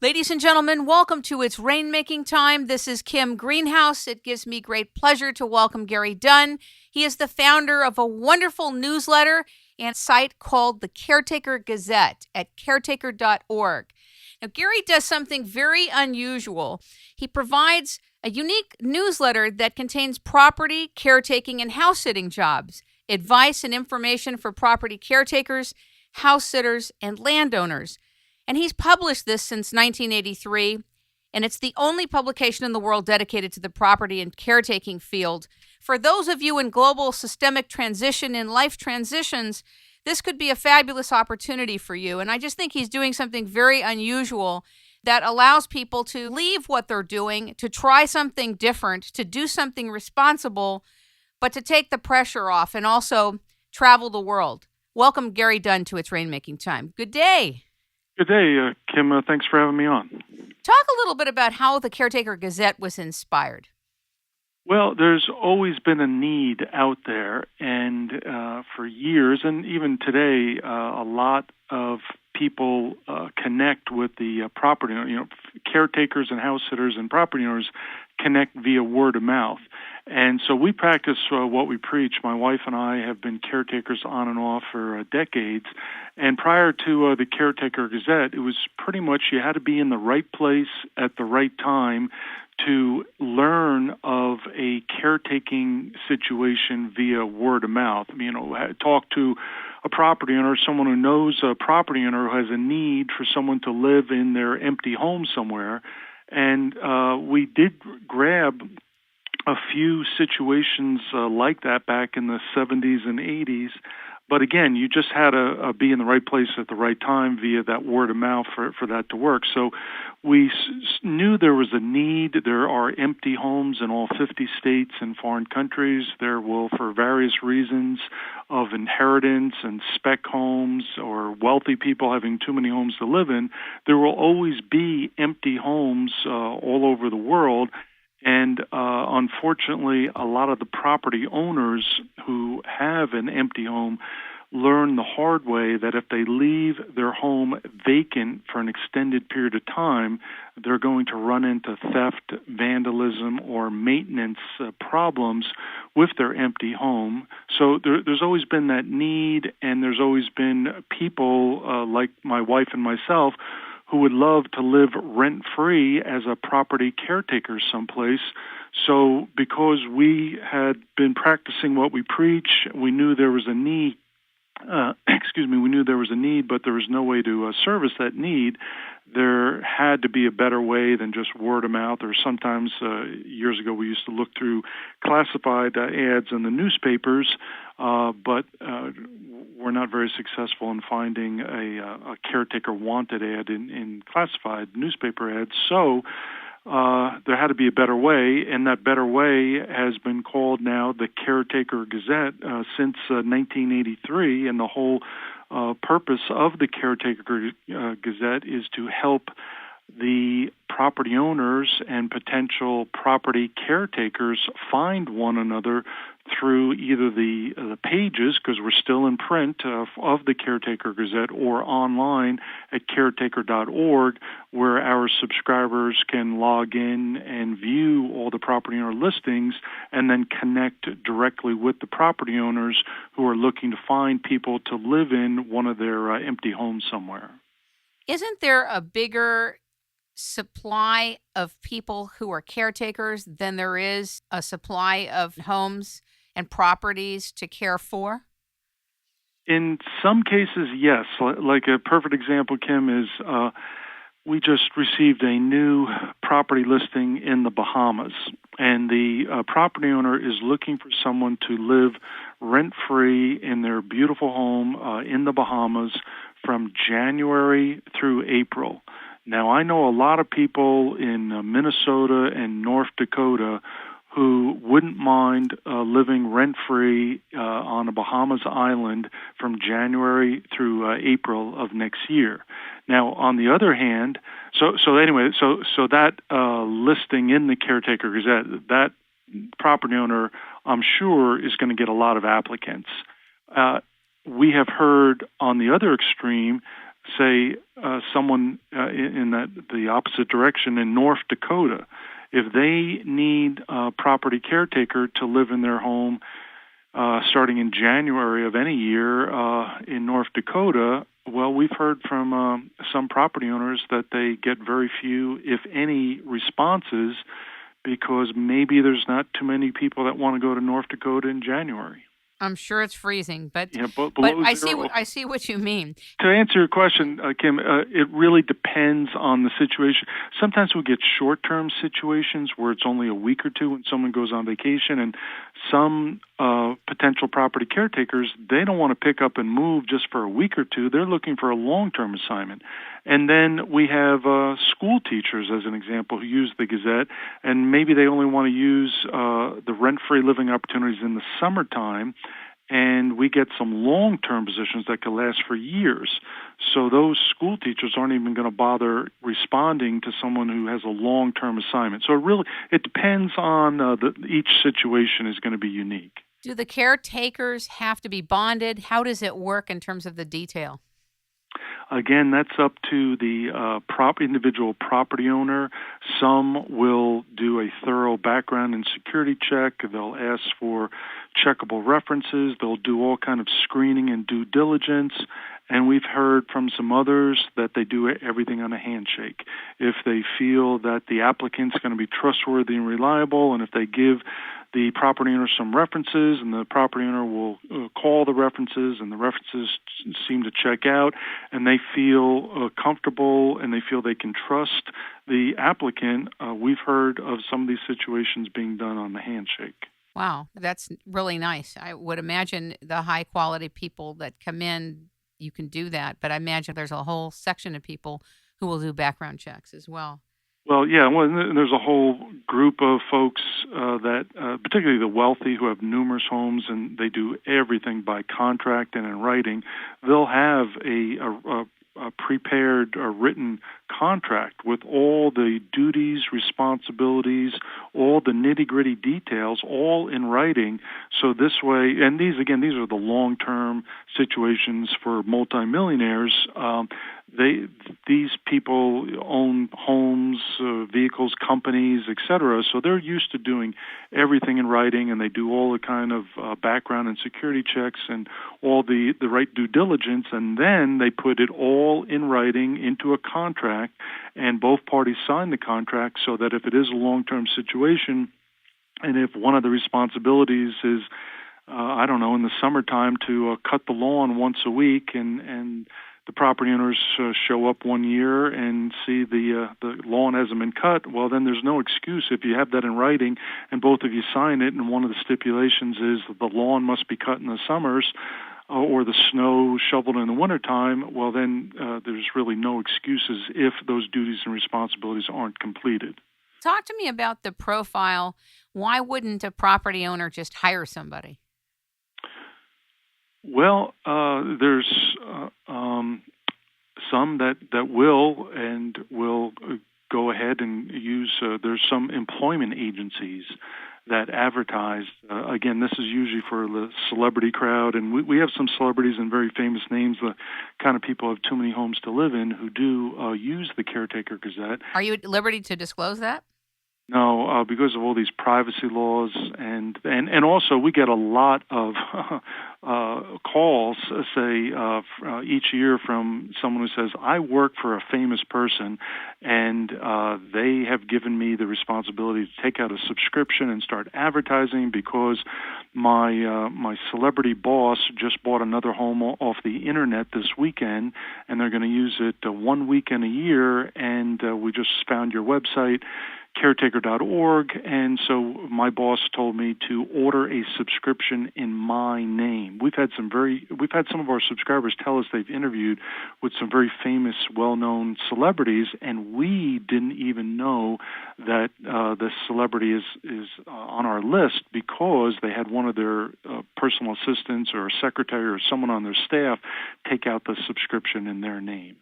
Ladies and gentlemen, welcome to It's Rainmaking Time. This is Kim Greenhouse. It gives me great pleasure to welcome Gary Dunn. He is the founder of a wonderful newsletter and site called the Caretaker Gazette at caretaker.org. Now, Gary does something very unusual. He provides a unique newsletter that contains property, caretaking, and house-sitting jobs, advice and information for property caretakers, house sitters, and landowners. And he's published this since 1983, and it's the only publication in the world dedicated to the property and caretaking field. For those of you in global systemic transition and life transitions, this could be a fabulous opportunity for you. And I just think he's doing something very unusual that allows people to leave what they're doing, to try something different, to do something responsible, but to take the pressure off and also travel the world. Welcome, Gary Dunn, to It's Rainmaking Time. Good day. Good day, Kim. Thanks for having me on. Talk a little bit about how the Caretaker Gazette was inspired. Well, there's always been a need out there, and for years, and even today, a lot of people connect with the property owner. Caretakers and house sitters and property owners connect via word of mouth. And so we practice what we preach. My wife and I have been caretakers on and off for decades. And prior to the Caretaker Gazette, it was pretty much you had to be in the right place at the right time to learn of a caretaking situation via word of mouth. Talk to a property owner, someone who knows a property owner who has a need for someone to live in their empty home somewhere. And we did grab a few situations like that back in the 70s and 80s. But again, you just had to be in the right place at the right time via that word of mouth for that to work. So we knew there was a need. There are empty homes in all 50 states and foreign countries. There will, for various reasons of inheritance and spec homes or wealthy people having too many homes to live in, there will always be empty homes all over the world. And unfortunately, a lot of the property owners who have an empty home learn the hard way that if they leave their home vacant for an extended period of time, they're going to run into theft, vandalism, or maintenance problems with their empty home. So there's always been that need, and there's always been people like my wife and myself who would love to live rent-free as a property caretaker someplace. So because we had been practicing what we preach, we knew there was a need. We knew there was a need, but there was no way to service that need. There had to be a better way than just word of mouth, or sometimes years ago we used to look through classified ads in the newspapers, but we're not very successful in finding a caretaker wanted ad in classified newspaper ads. So there had to be a better way, and that better way has been called now the Caretaker Gazette since 1983, and the whole purpose of the Caretaker Gazette is to help the property owners and potential property caretakers find one another through either the pages, because we're still in print, of the Caretaker Gazette, or online at caretaker.org, where our subscribers can log in and view all the property owner listings and then connect directly with the property owners who are looking to find people to live in one of their empty homes somewhere. Isn't there a bigger supply of people who are caretakers than there is a supply of homes and properties to care for? In some cases, yes. Like a perfect example, Kim, is we just received a new property listing in the Bahamas, and the property owner is looking for someone to live rent-free in their beautiful home in the Bahamas from January through April. Now, I know a lot of people in Minnesota and North Dakota who wouldn't mind living rent-free on a Bahamas island from January through April of next year. Now, on the other hand, so that listing in the Caretaker Gazette, that property owner, I'm sure, is going to get a lot of applicants. We have heard on the other extreme say someone in the opposite direction in North Dakota, if they need a property caretaker to live in their home starting in January of any year in North Dakota, well, we've heard from some property owners that they get very few, if any, responses because maybe there's not too many people that want to go to North Dakota in January. I'm sure it's freezing, but but I see what you mean. To answer your question, Kim, it really depends on the situation. Sometimes we get short-term situations where it's only a week or two when someone goes on vacation, and some potential property caretakers, they don't want to pick up and move just for a week or two. They're looking for a long-term assignment. And then we have school teachers, as an example, who use the Gazette, and maybe they only want to use the rent-free living opportunities in the summertime, and we get some long-term positions that could last for years. So those school teachers aren't even going to bother responding to someone who has a long-term assignment. So it depends on each situation is going to be unique. Do the caretakers have to be bonded? How does it work in terms of the detail? Again, that's up to the individual property owner. Some will do a thorough background and security check. They'll ask for checkable references. They'll do all kind of screening and due diligence. And we've heard from some others that they do everything on a handshake. If they feel that the applicant's going to be trustworthy and reliable, and if they give the property owner some references, and the property owner will call the references, and the references seem to check out, and they feel comfortable and they feel they can trust the applicant, we've heard of some of these situations being done on the handshake. Wow, that's really nice. I would imagine the high-quality people that come in, you can do that, but I imagine there's a whole section of people who will do background checks as well. Well, yeah, there's a whole group of folks that, particularly the wealthy, who have numerous homes and they do everything by contract and in writing. They'll have a prepared written contract with all the duties, responsibilities, all the nitty-gritty details, all in writing. So this way, and these are the long-term situations for multimillionaires. These people own homes, vehicles, companies, etc. So they're used to doing everything in writing, and they do all the kind of background and security checks and all the right due diligence, and then they put it all in writing into a contract, and both parties sign the contract so that if it is a long-term situation, and if one of the responsibilities is, in the summertime to cut the lawn once a week, and the property owners show up one year and see the lawn hasn't been cut, well, then there's no excuse. If you have that in writing and both of you sign it, and one of the stipulations is that the lawn must be cut in the summers or the snow shoveled in the wintertime, well, then there's really no excuses if those duties and responsibilities aren't completed. Talk to me about the profile. Why wouldn't a property owner just hire somebody? Well, there's some that will go ahead and use. There's some employment agencies that advertise. Again, this is usually for the celebrity crowd, and we have some celebrities and very famous names, the kind of people who have too many homes to live in, who do use the Caretaker Gazette. Are you at liberty to disclose that? No, because of all these privacy laws, and also we get a lot of calls, each year from someone who says, I work for a famous person, and they have given me the responsibility to take out a subscription and start advertising because my celebrity boss just bought another home off the internet this weekend, and they're going to use it 1 weekend a year, and we just found your website, caretaker.org, and so my boss told me to order a subscription in my name. We've had some of our subscribers tell us they've interviewed with some very famous, well-known celebrities, and we didn't even know that this celebrity is on our list because they had one of their personal assistants or a secretary or someone on their staff take out the subscription in their name.